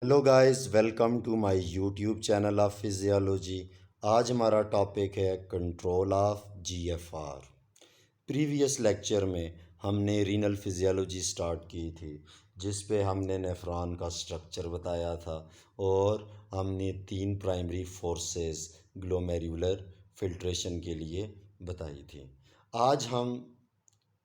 Hello guys, welcome to my YouTube channel of physiology. आज हमारा topic है control of GFR. Previous lecture में हमने रीनल फिजियोलॉजी स्टार्ट की थी, जिस पे हमने नेफ्रॉन का स्ट्रक्चर बताया था और हमने तीन प्राइमरी फोर्सेस ग्लोमेरुलर फिल्ट्रेशन के लिए बताई थी। आज हम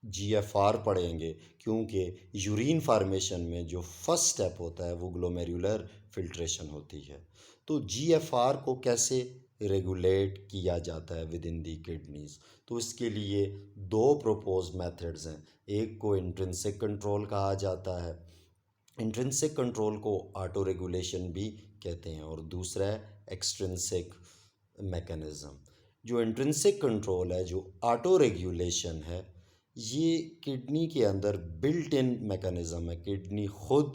जीएफआर पढ़ेंगे, क्योंकि यूरिन फार्मेशन में जो फर्स्ट स्टेप होता है वो ग्लोमेरुलर फिल्ट्रेशन होती है। तो जीएफआर को कैसे रेगुलेट किया जाता है विद इन दी किडनीज, तो इसके लिए दो प्रपोज मेथड्स हैं। एक को इंट्रिंसिक कंट्रोल कहा जाता है, इंट्रिंसिक कंट्रोल को ऑटो रेगुलेशन भी कहते हैं, और दूसरा है एक्सट्रिंसिक मैकेनिज़्म। जो इंट्रिंसिक कंट्रोल है, जो ऑटो रेगुलेशन है, ये किडनी के अंदर बिल्ट इन मैकेनिज़्म है, किडनी खुद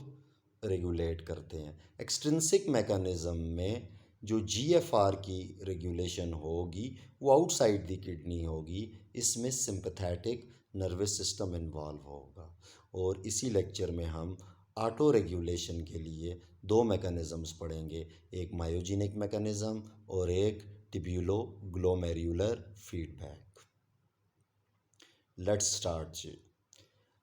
रेगुलेट करते हैं। एक्सट्रिंसिक मैकेनिज़्म में जो जीएफआर की रेगुलेशन होगी वो आउटसाइड द किडनी होगी, इसमें सिंपैथेटिक नर्वस सिस्टम इन्वॉल्व होगा। और इसी लेक्चर में हम ऑटो रेगुलेशन के लिए दो मैकेनिज़म्स पढ़ेंगे, एक मायोजेनिक मैकेनिज़्म और एक tubulo glomerular feedback. Let's start जी।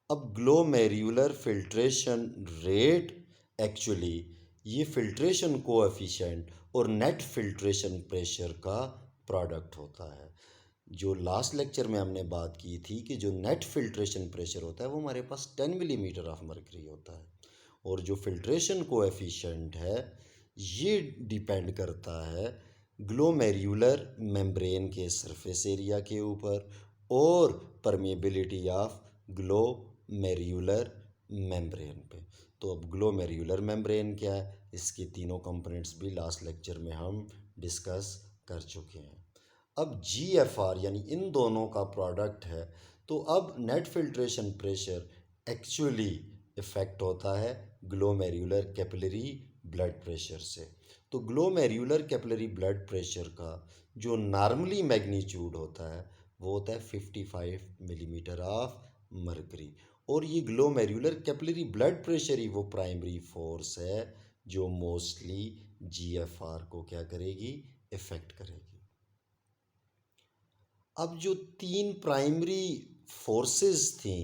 अब ग्लोमेरुलर फिल्ट्रेशन रेट, एक्चुअली ये फिल्ट्रेशन कोएफिशिएंट और नेट फिल्ट्रेशन प्रेशर का प्रोडक्ट होता है। जो लास्ट लेक्चर में हमने बात की थी कि जो नेट फिल्ट्रेशन प्रेशर होता है वो हमारे पास 10 मिलीमीटर ऑफ मर्करी होता है, और जो फिल्ट्रेशन कोएफिशिएंट है ये डिपेंड करता है ग्लोमेरुलर मेम्ब्रेन के सरफेस एरिया के ऊपर और परमेबिलिटी ऑफ ग्लोमेरुलर मेम्ब्रेन पे। तो अब ग्लोमेरुलर मेम्ब्रेन क्या है, इसके तीनों कंपोनेंट्स भी लास्ट लेक्चर में हम डिस्कस कर चुके हैं। अब जीएफआर यानी इन दोनों का प्रोडक्ट है, तो अब net filtration pressure actually effect होता है ग्लोमेरुलर कैपिलरी ब्लड प्रेशर से। तो ग्लोमेरुलर कैपिलरी ब्लड प्रेशर का जो नॉर्मली मैग्नीट्यूड होता है वो होता है 55 मिलीमीटर ऑफ मर्करी, और ये ग्लोमेरुलर कैपिलरी ब्लड प्रेशर ही वो प्राइमरी फोर्स है जो मोस्टली जीएफआर को क्या करेगी, इफ़ेक्ट करेगी। अब जो तीन प्राइमरी फोर्सेस थी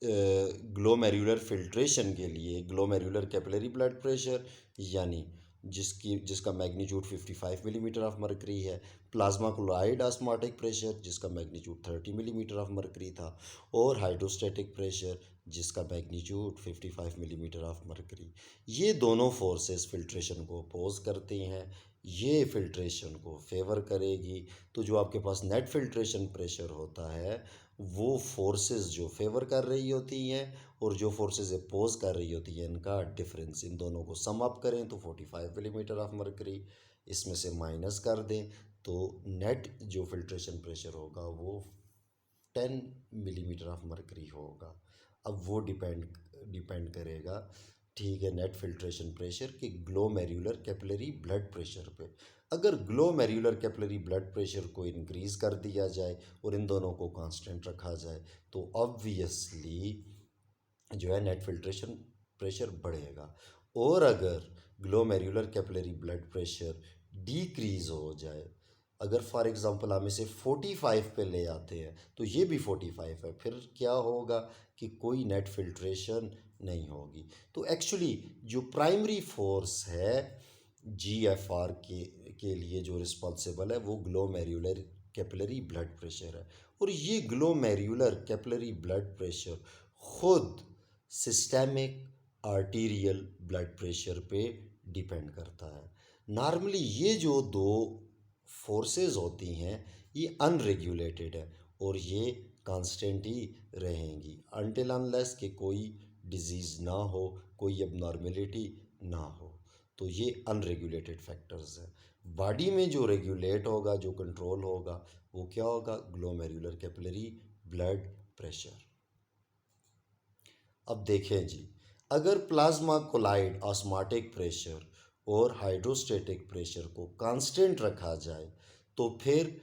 ग्लोमेरुलर फिल्ट्रेशन के लिए, ग्लोमेरुलर कैपिलरी ब्लड प्रेशर यानी जिसका मैग्नीट्यूड 55 मिलीमीटर ऑफ मर्करी है, प्लाज्मा क्लोराइड ऑस्मोटिक प्रेशर जिसका मैग्नीट्यूड 30 मिलीमीटर ऑफ मर्करी था, और हाइड्रोस्टैटिक प्रेशर जिसका मैग्नीट्यूड 55 मिलीमीटर ऑफ मर्करी। ये दोनों फोर्सेस फिल्ट्रेशन को अपोज करती हैं, ये फिल्ट्रेशन को फेवर करेगी। तो जो आपके पास नेट फिल्ट्रेशन प्रेशर होता है वो फोर्सेस जो फेवर कर रही होती हैं और जो फोर्सेस अपोज कर रही होती हैं, इनका डिफरेंस, इन दोनों को सम अप करें तो 45 मिलीमीटर ऑफ मर्करी, इसमें से माइनस कर दें तो नेट जो फिल्ट्रेशन प्रेशर होगा वो 10 मिलीमीटर ऑफ मर्करी होगा। अब वो डिपेंड करेगा, ठीक है, नेट फिल्ट्रेशन प्रेशर के ग्लोमेरुलर कैपिलरी ब्लड प्रेशर पे। अगर ग्लोमेरुलर कैपिलरी ब्लड प्रेशर को इंक्रीज़ कर दिया जाए और इन दोनों को कांस्टेंट रखा जाए तो ऑब्वियसली जो है नेट फिल्ट्रेशन प्रेशर बढ़ेगा। और अगर glomerular capillary blood pressure decrease हो जाए, अगर फॉर एग्ज़ाम्पल हम इसे 45 पे ले आते हैं तो ये भी 45 है, फिर क्या होगा कि कोई नेट फिल्ट्रेशन नहीं होगी। तो एक्चुअली जो प्राइमरी फोर्स है जीएफआर के लिए जो रिस्पॉन्सिबल है वो ग्लोमेरुलर कैपिलरी ब्लड प्रेशर है, और ये ग्लोमेरुलर कैपिलरी ब्लड प्रेशर खुद सिस्टेमिक आर्टीरियल ब्लड प्रेशर पे डिपेंड करता है। नॉर्मली ये जो दो फोर्सेस होती हैं ये अनरेगुलेटेड है और ये कांस्टेंट ही रहेंगी अनटिल अनलेस कि कोई डिजीज़ ना हो, कोई एबनॉर्मेलिटी ना हो। तो ये अनरेगुलेटेड फैक्टर्स हैं। बॉडी में जो रेगुलेट होगा, जो कंट्रोल होगा, वो क्या होगा, ग्लोमेरुलर कैपिलरी ब्लड प्रेशर। अब देखें जी, अगर प्लाज्मा कोलाइड ऑस्मोटिक प्रेशर और हाइड्रोस्टेटिक प्रेशर को कांस्टेंट रखा जाए तो फिर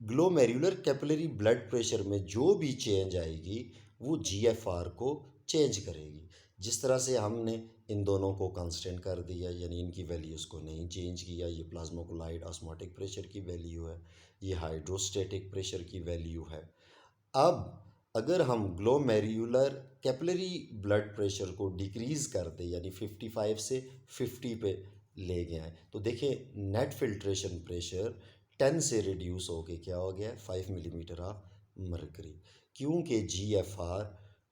ग्लोमेरुलर कैपिलरी ब्लड प्रेशर में जो भी चेंज आएगी वो जीएफआर को चेंज करेगी। जिस तरह से हमने इन दोनों को कांस्टेंट कर दिया, यानी इनकी वैल्यूज़ को नहीं चेंज किया, ये प्लाज्माकोलाइड ऑस्मोटिक प्रेशर की वैल्यू है, ये हाइड्रोस्टेटिक प्रेशर की वैल्यू है। अब अगर हम ग्लोमेरुलर कैपिलरी ब्लड प्रेशर को डिक्रीज़ कर दें, यानी 55 से 50 पे ले गए हैं, तो देखिए नेट फिल्ट्रेशन प्रेशर 10 से रिड्यूस होके क्या हो गया है, 5 मिलीमीटर ऑफ मरकरी। क्योंकि GFR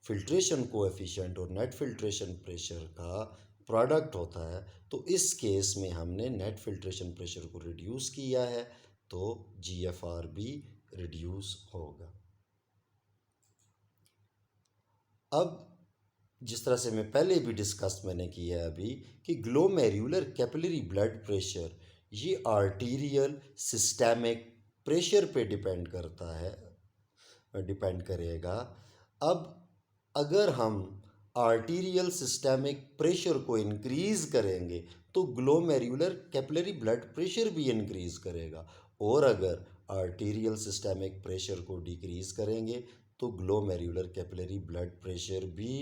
फिल्ट्रेशन कोएफिशिएंट और नेट फिल्ट्रेशन प्रेशर का प्रोडक्ट होता है, तो इस केस में हमने नेट फिल्ट्रेशन प्रेशर को रिड्यूस किया है, तो GFR भी रिड्यूस होगा। अब जिस तरह से मैं पहले भी डिस्कस मैंने किया है अभी, कि ग्लोमेरुलर कैपिलरी ब्लड प्रेशर ये आर्टीरियल सिस्टेमिक प्रेशर पे डिपेंड करेगा। अब अगर हम आर्टीरियल सिस्टेमिक प्रेशर को इंक्रीज़ करेंगे तो ग्लोमेरुलर कैपिलरी ब्लड प्रेशर भी इंक्रीज़ करेगा, और अगर आर्टीरियल सिस्टेमिक प्रेशर को डिक्रीज़ करेंगे तो ग्लोमेरुलर कैपिलरी ब्लड प्रेशर भी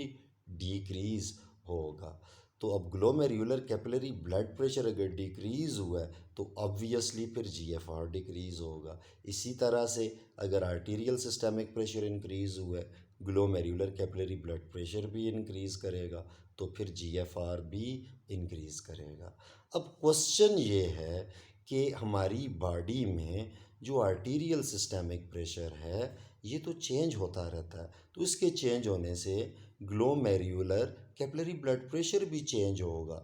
डिक्रीज़ होगा। तो अब ग्लोमेरुलर कैपिलरी ब्लड प्रेशर अगर डिक्रीज़ हुआ है तो ऑब्वियसली फिर GFR डिक्रीज़ होगा। इसी तरह से अगर आर्टीरियल सिस्टेमिक प्रेशर इंक्रीज़ हुआ है, ग्लोमेरुलर कैपिलरी ब्लड प्रेशर भी इंक्रीज़ करेगा, तो फिर GFR भी इंक्रीज़ करेगा। अब क्वेश्चन ये है कि हमारी बॉडी में जो आर्टीरियल सिस्टेमिक प्रेशर है ये तो चेंज होता रहता है, तो इसके चेंज होने से ग्लोमेरुलर कैपिलरी ब्लड प्रेशर भी चेंज होगा।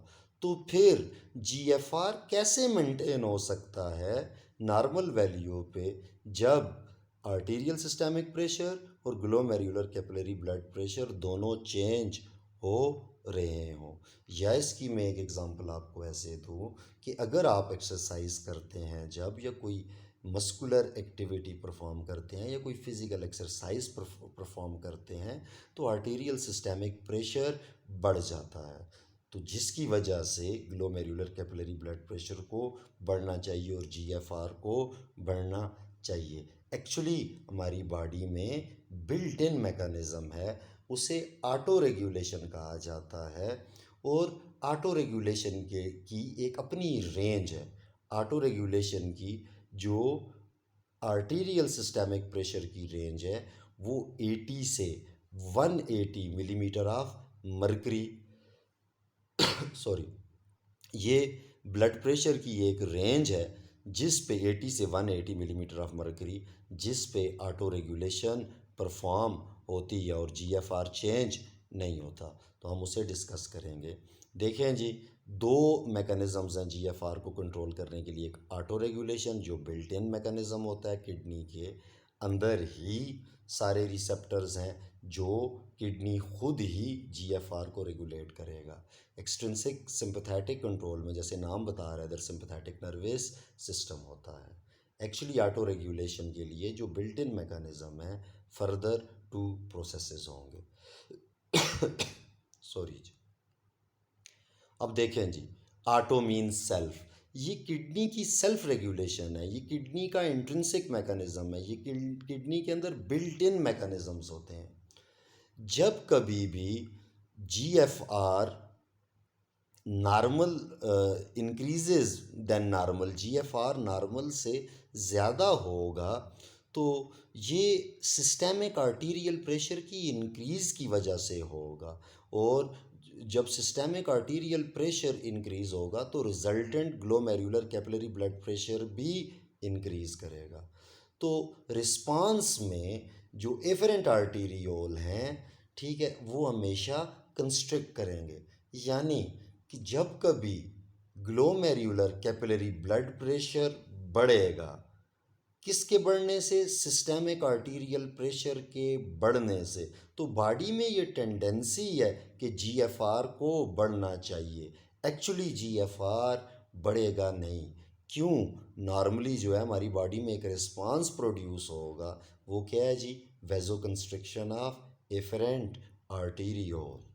तो फिर GFR कैसे मेंटेन हो सकता है नॉर्मल वैल्यू पे, जब आर्टीरियल सिस्टेमिक प्रेशर और ग्लोमेरुलर कैपिलरी ब्लड प्रेशर दोनों चेंज हो रहे हों। या इसकी मैं एक एग्जांपल आपको ऐसे दूँ कि अगर आप एक्सरसाइज करते हैं जब, या कोई मस्कुलर एक्टिविटी परफॉर्म करते हैं, या कोई फिज़िकल एक्सरसाइज परफॉर्म करते हैं, तो आर्टीरियल सिस्टेमिक प्रेशर बढ़ जाता है, तो जिसकी वजह से ग्लोमेरुलर कैपिलरी ब्लड प्रेशर को बढ़ना चाहिए और GFR को बढ़ना चाहिए। एक्चुअली हमारी बॉडी में बिल्ट इन मैकेनिज़्म है, उसे ऑटो रेगुलेशन कहा जाता है, और ऑटो रेगुलेशन की एक अपनी रेंज है। ऑटो रेगुलेशन की जो आर्टीरियल सिस्टेमिक प्रेशर की रेंज है वो 80 से 180 मिलीमीटर ऑफ मरकरी सॉरी, ये ब्लड प्रेशर की एक रेंज है जिस पे 80 से 180 मिलीमीटर ऑफ मरकरी, जिस पे ऑटो रेगुलेशन परफॉर्म होती है और GFR चेंज नहीं होता, तो हम उसे डिस्कस करेंगे। देखें जी, दो मैकेनिज़म्स हैं GFR को कंट्रोल करने के लिए। एक ऑटो रेगुलेशन जो बिल्ट इन मैकेनिज़्म होता है, किडनी के अंदर ही सारे रिसेप्टर्स हैं जो किडनी खुद ही GFR को रेगुलेट करेगा। एक्सट्रिंसिक सिंपैथेटिक कंट्रोल में, जैसे नाम बता रहा है, इधर सिंपैथेटिक नर्वस सिस्टम होता है। एक्चुअली ऑटो रेगुलेशन के लिए जो बिल्ट इन मैकेनिज़्म है, फर्दर 2 प्रोसेसेस होंगे सॉरी जी। अब देखें जी, ऑटो मीन्स सेल्फ, ये किडनी की सेल्फ रेगुलेशन है, ये किडनी का इंट्रिंसिक मैकेनिज़्म है, ये किडनी के अंदर बिल्ट इन मैकेनिज़म्स होते हैं। जब कभी भी GFR normal increases than normal, GFR normal से ज़्यादा होगा, तो ये सिस्टेमिक आर्टीरियल प्रेशर की इंक्रीज़ की वजह से होगा, और जब सिस्टेमिक आर्टीरियल प्रेशर इंक्रीज़ होगा तो resultant glomerular capillary blood pressure भी इंक्रीज़ करेगा। तो रिस्पांस में जो एफरेंट आर्टीरियोल हैं, ठीक है, वो हमेशा कंस्ट्रिक्ट करेंगे, यानी कि जब कभी ग्लोमेरुलर कैपिलरी ब्लड प्रेशर बढ़ेगा, किसके बढ़ने से, सिस्टेमिक आर्टीरियल प्रेशर के बढ़ने से, तो बॉडी में ये टेंडेंसी है कि GFR को बढ़ना चाहिए। एक्चुअली GFR बढ़ेगा नहीं। क्यों? नॉर्मली जो है हमारी बॉडी में एक रिस्पांस प्रोड्यूस होगा, वो क्या है जी, वेजो कंस्ट्रिक्शन ऑफ एफरेंट आर्टीरियोल।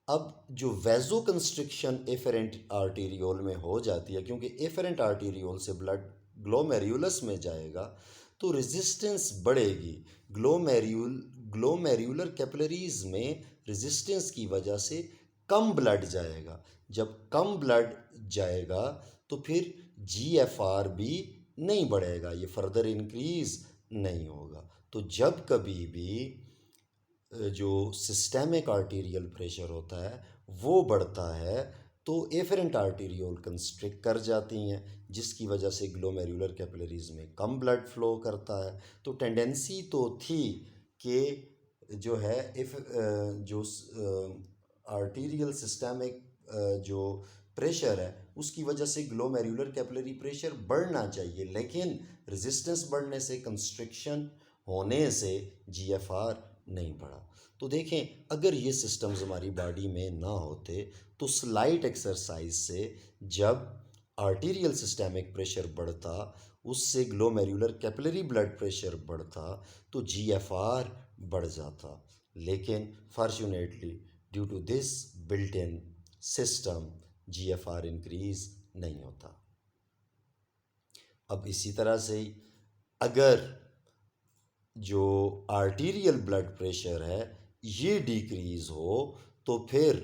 अब जो वेजो कंस्ट्रिक्शन एफरेंट आर्टीरियोल में हो जाती है, क्योंकि एफरेंट आर्टीरियोल से ब्लड ग्लोमेरुलस में जाएगा, तो रेजिस्टेंस बढ़ेगी। ग्लोमेरुलर कैपिलरीज में रेजिस्टेंस की वजह से कम ब्लड जाएगा। जब कम ब्लड जाएगा तो फिर जीएफआर भी नहीं बढ़ेगा, ये फर्दर इंक्रीज नहीं होगा। तो जब कभी भी जो सिस्टेमिक आर्टीरियल प्रेशर होता है वो बढ़ता है तो एफरेंट आर्टीरियोल कंस्ट्रिक्ट कर जाती हैं, जिसकी वजह से ग्लोमेरुलर कैपिलरीज में कम ब्लड फ्लो करता है। तो टेंडेंसी तो थी कि जो है इफ जो आर्टीरियल सिस्टेमिक जो प्रेशर है उसकी वजह से ग्लोमेरुलर कैपिलरी प्रेशर बढ़ना चाहिए, लेकिन रेजिस्टेंस बढ़ने से, कंस्ट्रिक्शन होने से जीएफआर नहीं बढ़ा। तो देखें, अगर ये सिस्टम्स हमारी बॉडी में ना होते तो स्लाइट एक्सरसाइज से जब आर्टीरियल सिस्टेमिक प्रेशर बढ़ता उससे ग्लोमेरुलर कैपिलरी ब्लड प्रेशर बढ़ता तो जीएफआर बढ़ जाता। लेकिन fortunately due to this built in system GFR increase नहीं होता। अब इसी तरह से अगर जो आर्टीरियल ब्लड प्रेशर है ये डिक्रीज़ हो तो फिर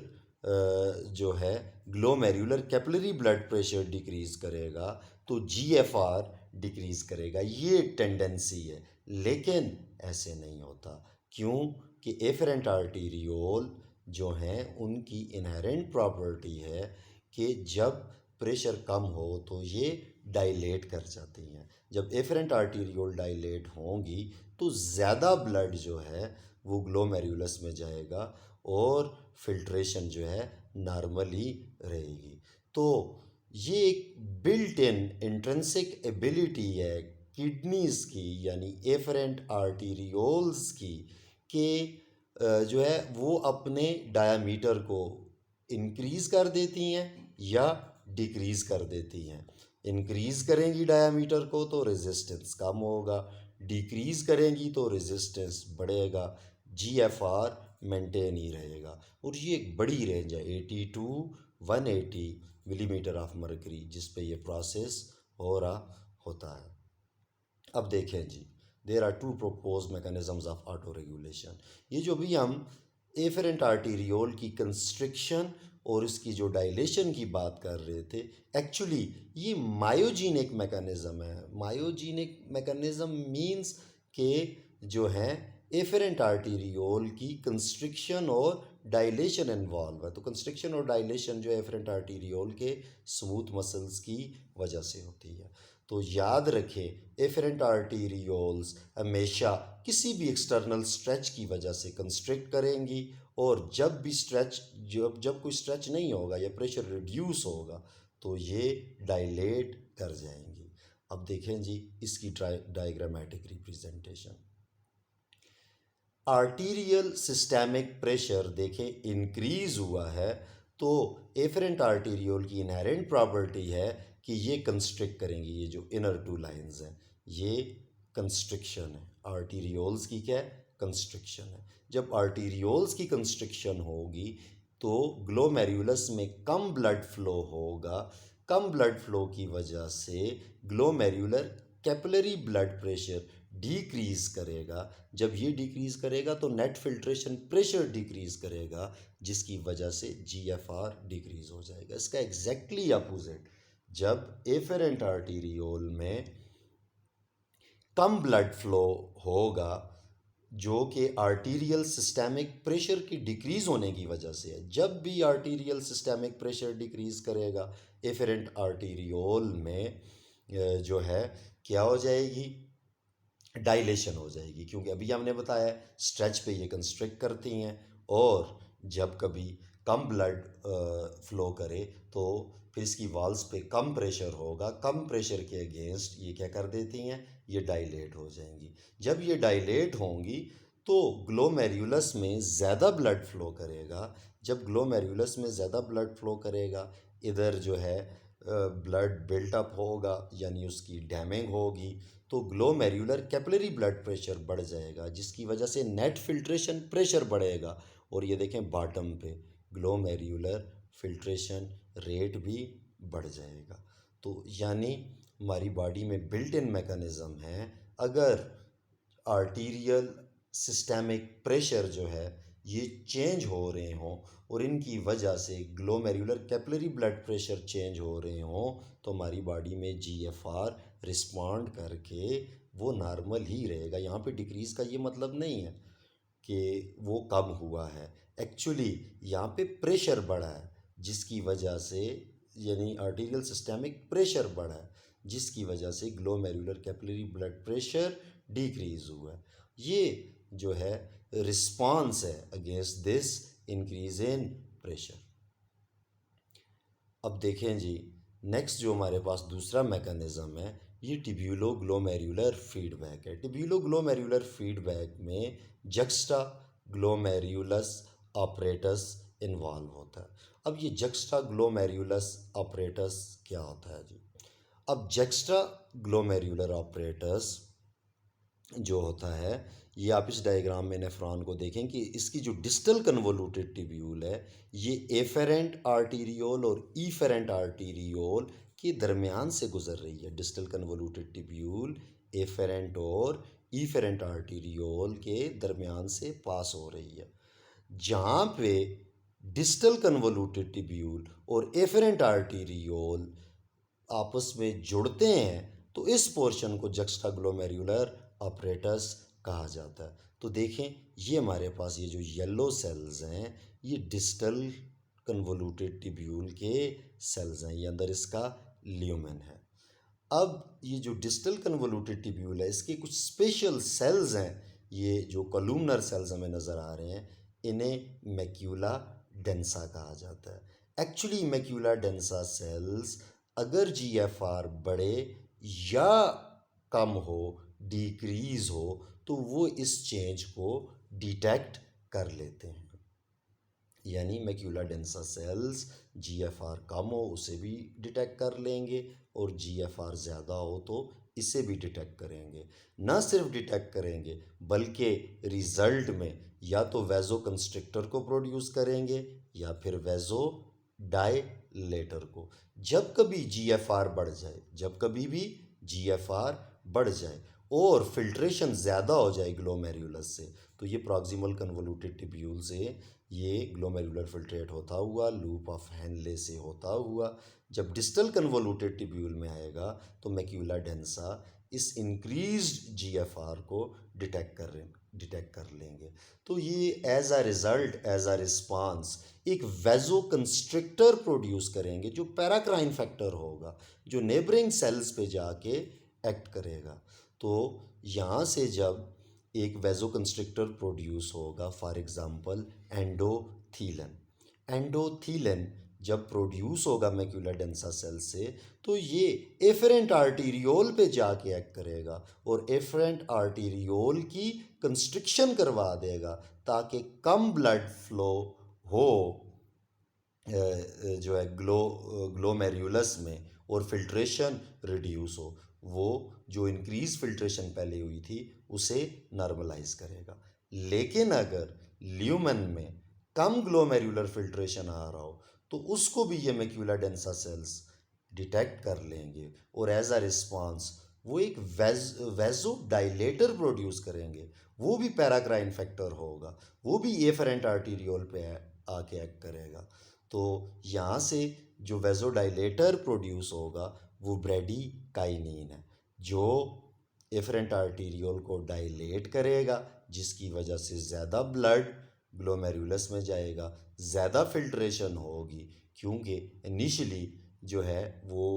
जो है glomerular capillary blood pressure decrease करेगा तो जीएफआर डिक्रीज़ करेगा, ये टेंडेंसी है। लेकिन ऐसे नहीं होता, क्यों कि एफरेंट आर्टीरियोल जो हैं उनकी इनहेरेंट प्रॉपर्टी है कि जब प्रेशर कम हो तो ये डायलेट कर जाती हैं। जब एफरेंट आर्टीरियोल डायलेट होंगी तो ज़्यादा ब्लड जो है वो ग्लोमेरुलस में जाएगा और फिल्ट्रेशन जो है नॉर्मली रहेगी। तो ये एक बिल्ट इन इंट्रिंसिक एबिलिटी है किडनीज़ की, यानी एफरेंट आर्टीरियोल्स की, कि जो है वो अपने डायामीटर को इंक्रीज़ कर देती हैं या डिक्रीज़ कर देती हैं। इंक्रीज़ करेंगी डायामीटर को तो रेजिस्टेंस कम होगा, डिक्रीज़ करेंगी तो रेजिस्टेंस बढ़ेगा, जीएफआर मेंटेन ही रहेगा। और ये एक बड़ी रेंज है 80 टू 180 मिलीमीटर ऑफ मर्करी जिस पे ये प्रोसेस हो रहा होता है। अब देखें जी, there are two propose mechanisms of auto regulation. ये जो भी हम एफरेंट आर्टीरियोल की कंस्ट्रिक्शन और इसकी जो डायलेशन की बात कर रहे थे, एक्चुअली ये मायोजेनिक मैकेनिज़्म है। मायोजेनिक मैकेनिज़्म मींस के जो है एफरेंट आर्टीरियोल की कंस्ट्रिक्शन और डायलेशन इन्वॉल्व है। तो कंस्ट्रिक्शन और डायलेशन जो है एफरेंट आर्टीरियोल के स्मूथ मसल्स की वजह से होती है। तो याद रखें, एफरेंट आर्टीरियोल्स हमेशा किसी भी एक्सटर्नल स्ट्रेच की वजह से कंस्ट्रिक्ट करेंगी, और जब भी स्ट्रेच जब कोई स्ट्रेच नहीं होगा या प्रेशर रिड्यूस होगा तो ये डायलेट कर जाएंगी। अब देखें जी इसकी diagrammatic representation. Arterial systemic pressure देखें इंक्रीज हुआ है तो एफरेंट आर्टीरियोल की इनहेरेंट प्रॉपर्टी है कि ये कंस्ट्रिक्ट करेंगी। ये जो इनर टू लाइंस हैं ये कंस्ट्रिक्शन है, आर्टीरियोल्स की क्या है, कंस्ट्रिक्शन है। जब आर्टीरियोल्स की कंस्ट्रिक्शन होगी तो ग्लोमेरुलस में कम ब्लड फ्लो होगा, कम ब्लड फ्लो की वजह से glomerular capillary blood pressure decrease करेगा। जब ये डिक्रीज करेगा तो नेट फिल्ट्रेशन प्रेशर डिक्रीज करेगा, जिसकी वजह से जीएफआर डिक्रीज हो जाएगा। इसका एग्जैक्टली अपोजिट, जब एफरेंट आर्टीरियोल में कम ब्लड फ्लो होगा जो कि आर्टीरियल सिस्टेमिक प्रेशर की डिक्रीज होने की वजह से है, जब भी आर्टीरियल सिस्टेमिक प्रेशर डिक्रीज करेगा एफरेंट आर्टीरियोल में जो है क्या हो जाएगी, डायलेशन हो जाएगी। क्योंकि अभी हमने बताया स्ट्रेच पे ये कंस्ट्रिक्ट करती हैं, और जब कभी कम ब्लड फ्लो करे तो फिर इसकी वॉल्स पे कम प्रेशर होगा, कम प्रेशर के अगेंस्ट ये क्या कर देती हैं, ये डायलेट हो जाएंगी। जब ये डायलेट होंगी तो ग्लोमेरुलस में ज़्यादा ब्लड फ्लो करेगा। जब ग्लोमेरुलस में ज़्यादा ब्लड फ्लो करेगा, इधर जो है ब्लड बिल्टअप होगा यानी उसकी डैमिंग होगी, तो ग्लोमेरुलर कैपिलरी ब्लड प्रेशर बढ़ जाएगा, जिसकी वजह से नेट फिल्ट्रेशन प्रेशर बढ़ेगा। और ये देखें बॉटम पे ग्लोमेरुलर फिल्ट्रेशन रेट भी बढ़ जाएगा। तो यानी हमारी बॉडी में बिल्ट इन मैकेनिज़्म है, अगर आर्टीरियल सिस्टेमिक प्रेशर जो है ये चेंज हो रहे हों और इनकी वजह से glomerular capillary blood pressure change हो रहे हों, तो हमारी बॉडी में जीएफआर रिस्पॉन्ड करके वो नॉर्मल ही रहेगा। यहाँ पे डिक्रीज़ का ये मतलब नहीं है कि वो कम हुआ है। एक्चुअली यहाँ पे प्रेशर बढ़ा है, जिसकी वजह से यानी आर्टीरियल सिस्टमिक प्रेशर बढ़ा है, जिसकी वजह से glomerular capillary blood pressure decrease हुआ है। ये जो है रिस्पॉन्स है against this increase in pressure. अब देखें जी, नेक्स्ट जो हमारे पास दूसरा मैकेनिज़्म है, ये टिब्यूलो ग्लोमेरुलर फीडबैक है। टिब्यूलो ग्लोमेरुलर फीडबैक में जक्स्टा ग्लोमेरुलस ऑपरेटस इन्वॉल्व होता है। अब ये जक्स्टा ग्लोमेरुलस ऑपरेटस क्या होता है जी? अब जक्स्टा ग्लोमेरुलर ऑपरेटस जो होता है, ये आप इस डायग्राम में नेफ्रॉन को देखें कि इसकी जो डिस्टल कन्वोल्यूटेड टिब्यूल है, ये एफेरेंट आर्टीरियोल और ईफेरेंट आर्टीरियोल के दरमियान से गुजर रही है। डिस्टल कन्वोल्यूटेड टिब्यूल एफेरेंट और ईफेरेंट आर्टीरियोल के दरमियान से पास हो रही है। जहाँ पे डिस्टल कन्वोल्यूटेड टिब्यूल और एफेरेंट आर्टीरियोल आपस में जुड़ते हैं, तो इस पोर्शन को जक्स्टाग्लोमेरुलर ऑपरेटस कहा जाता है। तो देखें, ये हमारे पास ये जो येलो सेल्स हैं, ये डिस्टल कन्वोल्यूटेड टिब्यूल के सेल्स हैं। ये अंदर इसका ल्यूमेन है। अब ये जो डिस्टल कन्वोल्यूटेड टिब्यूल है, इसके कुछ स्पेशल सेल्स हैं। ये जो कॉलमनर सेल्स हमें नज़र आ रहे हैं, इन्हें मैक्यूला डेंसा कहा जाता है। एक्चुअली मैक्यूला डेंसा सेल्स अगर जीएफआर बढ़े या कम हो, डिक्रीज हो, तो वो इस चेंज को डिटेक्ट कर लेते हैं। यानी मैक्यूला डेंसा सेल्स जीएफआर कम हो उसे भी डिटेक्ट कर लेंगे, और जीएफआर ज़्यादा हो तो इसे भी डिटेक्ट करेंगे। ना सिर्फ डिटेक्ट करेंगे, बल्कि रिजल्ट में या तो वेजो कंस्ट्रिक्टर को प्रोड्यूस करेंगे या फिर वेजो डायलेटर को। जब कभी जीएफआर बढ़ जाए, जब कभी भी जीएफआर बढ़ जाए और फिल्ट्रेशन ज़्यादा हो जाए ग्लोमेरुलस से, तो ये प्रॉक्सिमल कन्वोल्यूटेड टिब्यूल से ये ग्लोमेरुलर फिल्ट्रेट होता हुआ लूप ऑफ हेनले से होता हुआ जब डिस्टल कन्वोल्यूटेड टिब्यूल में आएगा, तो मैक्यूला डेंसा इस इंक्रीज्ड जीएफआर को डिटेक्ट कर लेंगे। तो ये as a result, as a response एक वेजो कंस्ट्रिक्टर प्रोड्यूस करेंगे, जो पैराक्राइन फैक्टर होगा, जो नेबरिंग सेल्स पे जाके एक्ट करेगा। तो यहाँ से जब एक वेजो कंस्ट्रिक्टर प्रोड्यूस होगा, फॉर एग्जांपल एंडोथीलन, एंडोथीलन जब प्रोड्यूस होगा मैक्यूला डेंसा सेल से, तो ये एफरेंट आर्टीरियोल पे जाके एक्ट करेगा और एफरेंट आर्टीरियोल की कंस्ट्रिक्शन करवा देगा, ताकि कम ब्लड फ्लो हो जो है ग्लोमेरुलस में, और फिल्ट्रेशन रिड्यूस हो। वो जो इंक्रीज फिल्ट्रेशन पहले हुई थी उसे नॉर्मलाइज करेगा। लेकिन अगर ल्यूमन में कम ग्लोमेरुलर फिल्ट्रेशन आ रहा हो, तो उसको भी ये मैक्यूला डेंसा सेल्स डिटेक्ट कर लेंगे, और एज अ रिस्पॉन्स वो एक वेजो डायलेटर प्रोड्यूस करेंगे। वो भी पैराक्राइन फैक्टर होगा, वो भी एफरेंट आर्टीरियोल पे आके एक्ट करेगा। तो यहाँ से जो वेजोडाइलेटर प्रोड्यूस होगा वो ब्रेडिकाइनिन है, जो एफरेंट आर्टीरियोल को डायलेट करेगा, जिसकी वजह से ज़्यादा ब्लड ग्लोमेरुलस में जाएगा, ज़्यादा फिल्ट्रेशन होगी, क्योंकि इनिशियली जो है वो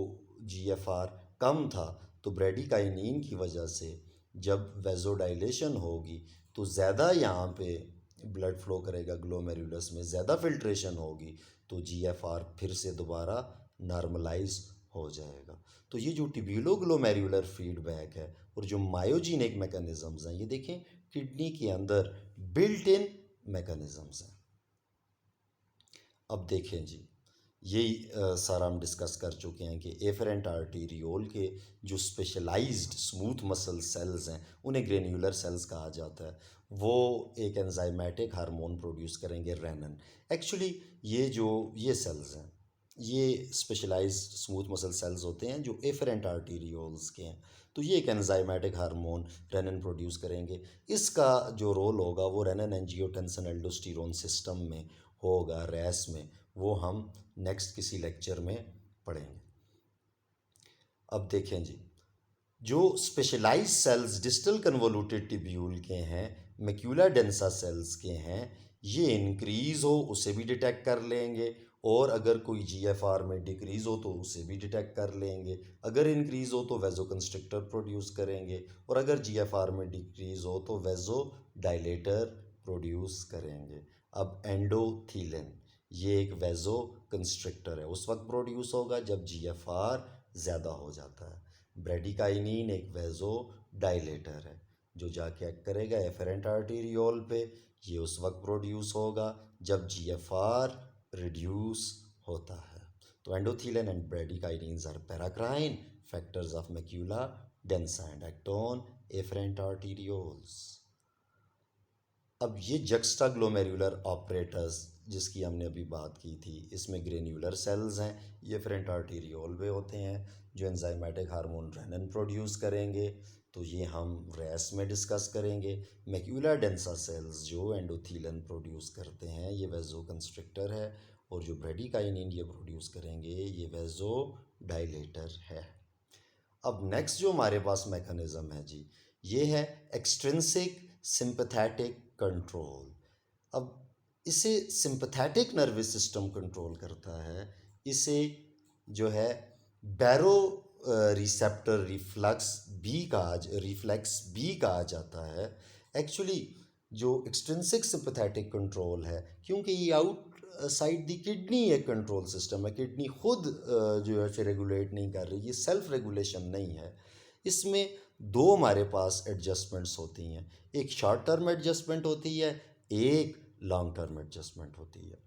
जीएफआर कम था। तो ब्रेडिकाइनिन की वजह से जब वेजोडाइलेशन होगी तो ज़्यादा यहाँ पे ब्लड फ्लो करेगा ग्लोमेरुलस में, ज़्यादा फिल्ट्रेशन होगी, तो जीएफआर फिर से दोबारा नॉर्मलाइज हो जाएगा। तो ये जो टिब्यूलो ग्लोमेरुलर फीडबैक है और जो मायोजेनिक मैकेनिज़म्स हैं, ये देखें किडनी के अंदर बिल्ट इन मैकेनिज़म्स हैं। अब देखें जी, यही सारा हम डिस्कस कर चुके हैं कि एफरेंट आर्टीरियोल के जो स्पेशलाइज्ड स्मूथ मसल सेल्स हैं, उन्हें ग्रेन्यूलर सेल्स कहा जाता है। वो एक एंजाइमेटिक हार्मोन प्रोड्यूस करेंगे रेनन। एक्चुअली ये सेल्स हैं, ये स्पेशलाइज्ड स्मूथ मसल सेल्स होते हैं जो एफरेंट आर्टीरियोल्स के हैं। तो ये एक एंजाइमेटिक हार्मोन रेनिन प्रोड्यूस करेंगे। इसका जो रोल होगा वो रेनिन एंजियोटेंसिन एल्डोस्टेरोन सिस्टम में होगा, रैस में। वो हम नेक्स्ट किसी लेक्चर में पढ़ेंगे। अब देखें जी, जो specialised cells distal convoluted tubule के हैं, मैक्यूला डेंसा सेल्स के हैं, ये इंक्रीज़ हो उसे भी डिटेक्ट कर लेंगे, और अगर कोई जीएफआर में डिक्रीज़ हो तो उसे भी डिटेक्ट कर लेंगे। अगर इंक्रीज़ हो तो वेजोकंस्ट्रिक्टर प्रोड्यूस करेंगे, और अगर जीएफआर में डिक्रीज़ हो तो वेजो डायलेटर प्रोड्यूस करेंगे। अब एंडोथीलिन ये एक वेजो कंस्ट्रिक्टर है, उस वक्त प्रोड्यूस होगा जब जीएफआर ज़्यादा हो जाता है। ब्रेडिकाइनिन एक वेजो डायलेटर है जो जाके एक्ट करेगा एफरेंट आर्टीरियोल पे। ये उस वक्त प्रोड्यूस होगा जब जीएफआर रिड्यूस होता है। तो endothelin and bradykinins are paracrine factors of macula densa and act on efferent arterioles. अब ये जक्स्टाग्लोमेरुलर ऑपरेटर्स जिसकी हमने अभी बात की थी, इसमें ग्रेन्यूलर सेल्स हैं, ये एफरेंट आर्टीरियोल में होते हैं जो एंजाइमेटिक हार्मोन रेनिन प्रोड्यूस करेंगे। तो ये हम रेस में डिस्कस करेंगे। मैक्यूला डेंसा सेल्स जो एंडोथेलिन प्रोड्यूस करते हैं ये वेजो कंस्ट्रिक्टर है, और जो ब्रेडिकाइनिन ये प्रोड्यूस करेंगे ये वेजो डायलेटर है। अब नेक्स्ट जो हमारे पास मैकेनिज़्म है जी, ये है एक्सट्रिंसिक सिंपैथेटिक कंट्रोल। अब इसे सिंपैथेटिक नर्वस सिस्टम कंट्रोल करता है। इसे जो है बैरो रिसेप्टर रिफ्लेक्स बी कहा जाता है। एक्चुअली जो एक्सट्रिंसिक सिंपैथेटिक कंट्रोल है, क्योंकि ये आउट साइड दी किडनी एक कंट्रोल सिस्टम है, किडनी खुद जो है रेगुलेट नहीं कर रही, ये सेल्फ रेगुलेशन नहीं है। इसमें दो हमारे पास एडजस्टमेंट्स होती हैं, एक शॉर्ट टर्म एडजस्टमेंट होती है, एक लॉन्ग टर्म एडजस्टमेंट होती है।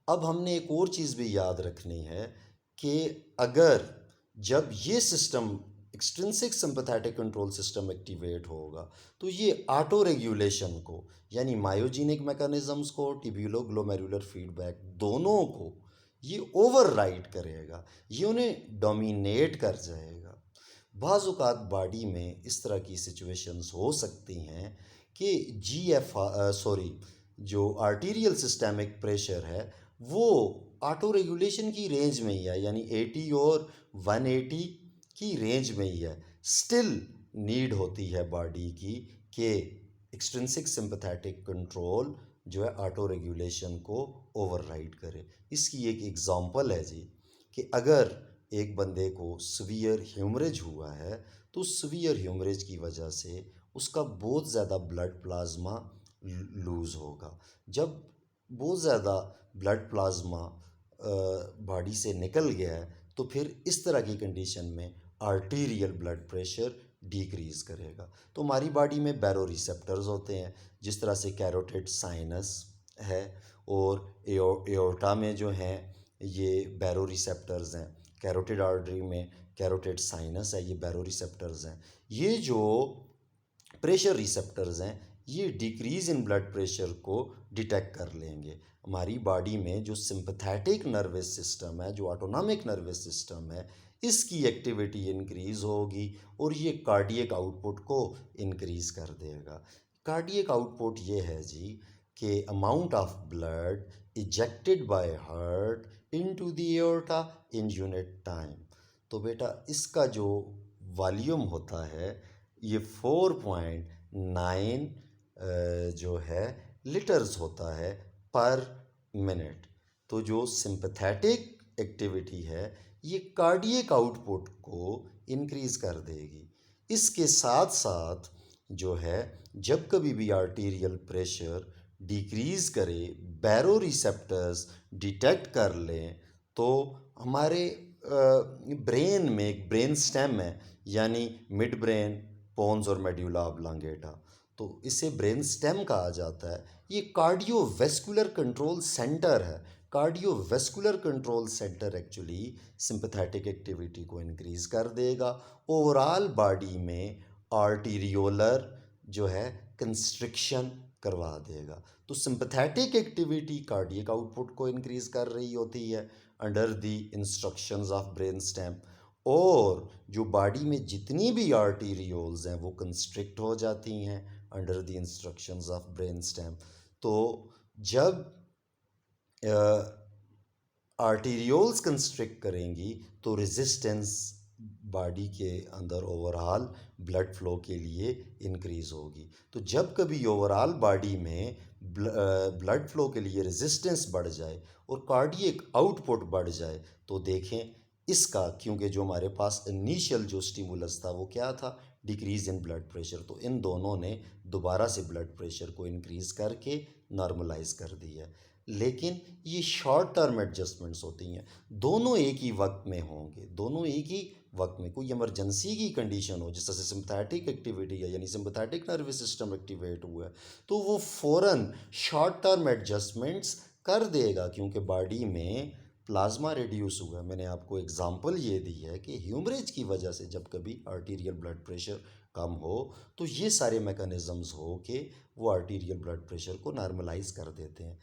अब हमने एक और चीज़ भी याद रखनी है कि अगर जब ये system extrinsic sympathetic control system activate होगा तो ये ऑटो रेगुलेशन को, यानी मायोजेनिक मैकेनिज्म्स को, टिब्यूलो ग्लोमेरुलर फीडबैक दोनों को ये ओवरराइड करेगा, ये उन्हें डोमिनेट कर जाएगा। बाज़ औक़ात बॉडी में इस तरह की सिचुएशंस हो सकती हैं कि जो आर्टीरियल सिस्टेमिक प्रेशर है वो ऑटो रेगुलेशन की रेंज में ही है, यानी 80 और 180 की रेंज में ही है। स्टिल नीड होती है बॉडी की कि एक्सट्रिंसिक सिंपैथेटिक कंट्रोल जो है ऑटो रेगुलेशन को ओवरराइड करे। इसकी एक एग्जांपल है जी कि अगर एक बंदे को सीवियर ह्यूमरेज हुआ है तो सीवियर ह्यूमरेज की वजह से उसका बहुत ज़्यादा ब्लड प्लाज्मा लूज़ होगा। जब बहुत ज़्यादा ब्लड प्लाज्मा बॉडी से निकल गया है तो फिर इस तरह की कंडीशन में आर्टीरियल ब्लड प्रेशर डिक्रीज़ करेगा। तो हमारी बॉडी में बैरो रिसेप्टर्स होते हैं, जिस तरह से कैरोटिड साइनस है और एओर्टा में जो हैं ये बैरो रिसेप्टर्स हैं, कैरोटिड आर्टरी में कैरोटिड साइनस है, ये बैरो रिसेप्टर्स हैं। ये जो प्रेशर रिसेप्टर्स हैं ये डिक्रीज़ इन ब्लड प्रेशर को डिटेक्ट कर लेंगे। हमारी बॉडी में जो सिंपैथेटिक नर्वस सिस्टम है, जो ऑटोनॉमिक नर्वस सिस्टम है, इसकी एक्टिविटी इंक्रीज़ होगी और ये कार्डियक आउटपुट को इंक्रीज़ कर देगा। कार्डियक आउटपुट ये है जी कि amount of blood ejected by heart into the aorta in unit time. तो बेटा इसका जो वॉल्यूम होता है ये 4.9 जो है लीटर्स होता है पर मिनट। तो जो सिंपैथेटिक एक्टिविटी है ये कार्डियक आउटपुट को इंक्रीज़ कर देगी। इसके साथ साथ जो है जब कभी भी आर्टीरियल प्रेशर डिक्रीज़ करे, बैरो रिसेप्टर्स डिटेक्ट कर लें, तो हमारे ब्रेन में एक ब्रेन स्टेम है, यानी मिड ब्रेन, पोन्स और मेड्यूला ऑब्लांगेटा, तो इसे ब्रेन स्टेम कहा जाता है। ये कार्डियोवैस्कुलर कंट्रोल सेंटर है। Cardiovascular control centre actually sympathetic activity को इंक्रीज़ कर देगा। ओवरऑल बॉडी में आर्टीरियोलर जो है कंस्ट्रिक्शन करवा देगा। तो सिंपैथेटिक एक्टिविटी कार्डियक आउटपुट को इंक्रीज कर रही होती है under the instructions of brain stem, और जो बॉडी में जितनी भी आर्टीरियोल्स हैं वो कंस्ट्रिक्ट हो जाती हैं under the instructions of brain stem. तो जब आर्टीरियोल्स कंस्ट्रिक्ट करेंगी तो रेजिस्टेंस बॉडी के अंदर ओवरऑल ब्लड फ्लो के लिए इंक्रीज़ होगी। तो जब कभी ओवरऑल बॉडी में ब्लड फ्लो के लिए रेजिस्टेंस बढ़ जाए और कार्डियक आउटपुट बढ़ जाए तो देखें इसका, क्योंकि जो हमारे पास इनिशियल जो स्टिमुलस था वो क्या था, डिक्रीज़ इन ब्लड प्रेशर, तो इन दोनों ने दोबारा से ब्लड प्रेशर को इंक्रीज़ करके नॉर्मलाइज कर दिया। लेकिन ये शॉर्ट टर्म एडजस्टमेंट्स होती हैं, दोनों एक ही वक्त में होंगे, दोनों एक ही वक्त में। कोई इमरजेंसी की कंडीशन हो, जिस तरह से सिंपैथेटिक एक्टिविटी है यानी सिंपैथेटिक नर्वस सिस्टम एक्टिवेट हुआ है, तो वो फ़ौरन शॉर्ट टर्म एडजस्टमेंट्स कर देगा, क्योंकि बॉडी में प्लाज्मा रिड्यूस हुआ है। मैंने आपको एग्जांपल ये दी है कि ह्यूमरेज की वजह से जब कभी आर्टीरियल ब्लड प्रेशर कम हो तो ये सारे मैकेनिज़म्स हो के वो आर्टीरियल ब्लड प्रेशर को नॉर्मलाइज कर देते हैं।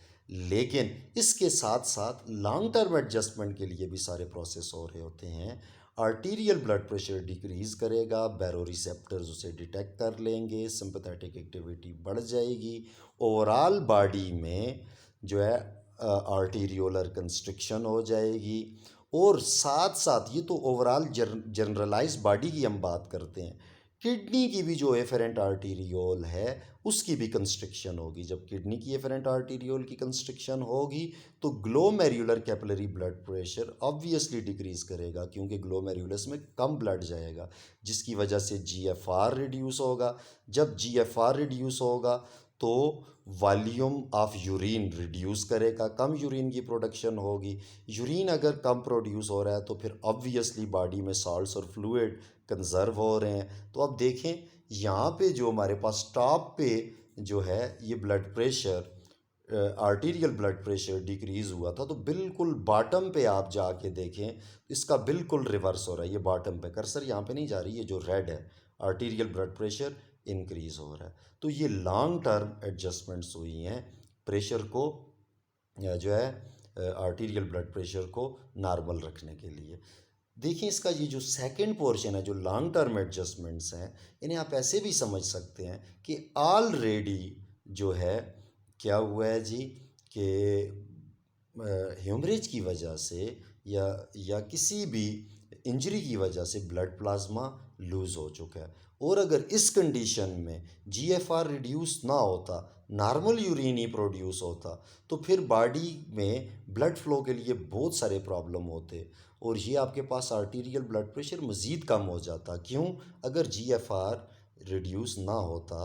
लेकिन इसके साथ साथ लॉन्ग टर्म एडजस्टमेंट के लिए भी सारे प्रोसेस हो रहे होते हैं। आर्टीरियल ब्लड प्रेशर डिक्रीज़ करेगा, बैरो रिसेप्टर्स उसे डिटेक्ट कर लेंगे, सिंपैथेटिक एक्टिविटी बढ़ जाएगी, ओवरऑल बॉडी में जो है आर्टीरियोलर कंस्ट्रिक्शन हो जाएगी। और साथ साथ ये तो ओवरऑल जनरलाइज बॉडी की हम बात करते हैं, किडनी की भी जो एफरेंट आर्टीरियोल है उसकी भी कंस्ट्रिक्शन होगी। जब किडनी की एफरेंट आर्टीरियोल की कंस्ट्रिक्शन होगी तो glomerular capillary blood pressure obviously decrease करेगा, क्योंकि ग्लोमेरुलस में कम ब्लड जाएगा, जिसकी वजह से जीएफआर रिड्यूस होगा। जब जीएफआर रिड्यूस होगा तो वॉल्यूम ऑफ यूरिन रिड्यूस करेगा, कम यूरिन की प्रोडक्शन होगी। यूरिन अगर कम प्रोड्यूस हो रहा है तो फिर ऑब्वियसली बॉडी में सॉल्ट्स और फ्लूइड कंजर्व हो रहे हैं। तो अब देखें यहाँ पे जो हमारे पास टॉप पे जो है ये blood pressure, arterial blood pressure decrease हुआ था, तो बिल्कुल बॉटम पे आप जाके देखें इसका बिल्कुल रिवर्स हो रहा है। ये बॉटम पे, कर्सर यहाँ पे नहीं जा रही, ये जो रेड है आर्टीरियल ब्लड प्रेशर इंक्रीज़ हो रहा है। तो ये लॉन्ग टर्म एडजस्टमेंट्स हुई हैं प्रेशर को जो है आर्टीरियल ब्लड प्रेशर को नॉर्मल रखने के लिए। देखिए इसका ये जो सेकंड पोर्शन है, जो लॉन्ग टर्म एडजस्टमेंट्स हैं, इन्हें आप ऐसे भी समझ सकते हैं कि ऑलरेडी जो है क्या हुआ है जी कि हेमरेज की वजह से या किसी भी इंजरी की वजह से ब्लड प्लाज्मा लूज़ हो चुका है, और अगर इस कंडीशन में जीएफआर रिड्यूस ना होता, नॉर्मल यूरिन ही प्रोड्यूस होता, तो फिर बॉडी में ब्लड फ्लो के लिए बहुत सारे प्रॉब्लम होते और ये आपके पास आर्टीरियल ब्लड प्रेशर मज़ीद कम हो जाता। क्यों? अगर जीएफआर रिड्यूस ना होता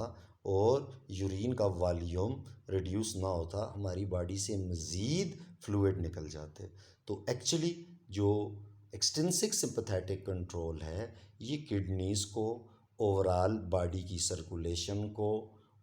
और यूरिन का वॉल्यूम रिड्यूस ना होता, हमारी बॉडी से मज़ीद फ्लूइड निकल जाते। तो एक्चुअली जो एक्सटेंसिव सिंपैथेटिक कंट्रोल है ये किडनीज़ को, ओवरऑल बॉडी की सर्कुलेशन को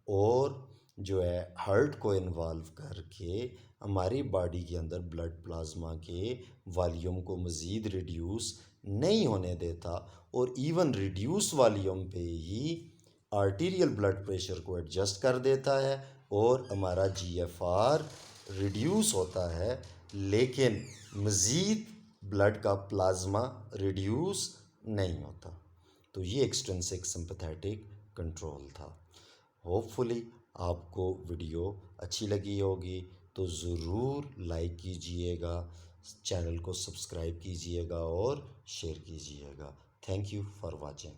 और जो है हार्ट को इन्वॉल्व करके हमारी बॉडी के अंदर ब्लड प्लाज्मा के वॉल्यूम को मज़ीद रिड्यूस नहीं होने देता, और इवन रिड्यूस वॉल्यूम पे ही आर्टीरियल ब्लड प्रेशर को एडजस्ट कर देता है और हमारा जीएफआर रिड्यूस होता है, लेकिन मज़ीद ब्लड का प्लाज्मा रिड्यूस नहीं होता। तो ये एक्सट्रिंसिक सिंपैथेटिक कंट्रोल था। होपफुली आपको वीडियो अच्छी लगी होगी, तो ज़रूर लाइक कीजिएगा, चैनल को सब्सक्राइब कीजिएगा और शेयर कीजिएगा। Thank you for watching.